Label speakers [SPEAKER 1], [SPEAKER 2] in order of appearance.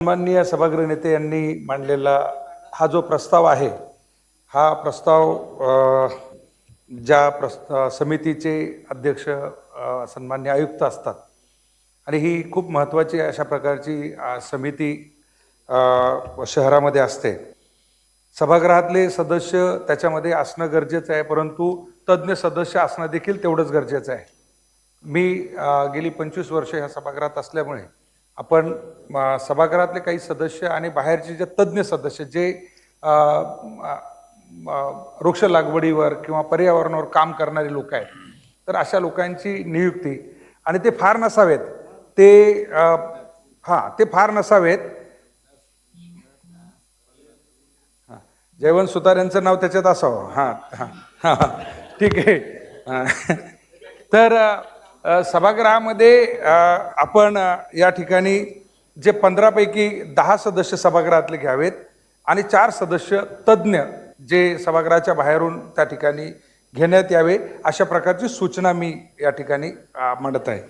[SPEAKER 1] सन्माननीय सभागृह नेते यांनी मांडलेला हा जो प्रस्ताव आहे, हा प्रस्ताव ज्या समितीचे अध्यक्ष सन्माननीय आयुक्त असतात आणि ही खूप महत्त्वाची अशा प्रकारची समिती शहरामध्ये असते। सभागृहातले सदस्य त्याच्यामध्ये असणं गरजेचं आहे, परंतु तज्ञ सदस्य असणं देखील तेवढंच गरजेचं आहे। मी गेली 25 वर्षे ह्या सभागृहात असल्यामुळे आपण सभागृहातले काही सदस्य आणि बाहेरचे जे तज्ञ सदस्य जे वृक्ष लागवडीवर किंवा पर्यावरणावर काम करणारे लोक आहेत, तर अशा लोकांची नियुक्ती आणि ते फार नसावेत, ते फार नसावेत। जयवंत सुतार यांचं नाव त्याच्यात असावं। ठीक आहे। तर सभागृहामध्ये आपण या ठिकाणी जे 15 पैकी 10 सदस्य सभागृहातले घ्यावेत आणि 4 सदस्य तज्ञ जे सभागृहाच्या बाहेरून त्या ठिकाणी घेण्यात यावे, अशा प्रकारची सूचना मी या ठिकाणी मांडत आहे।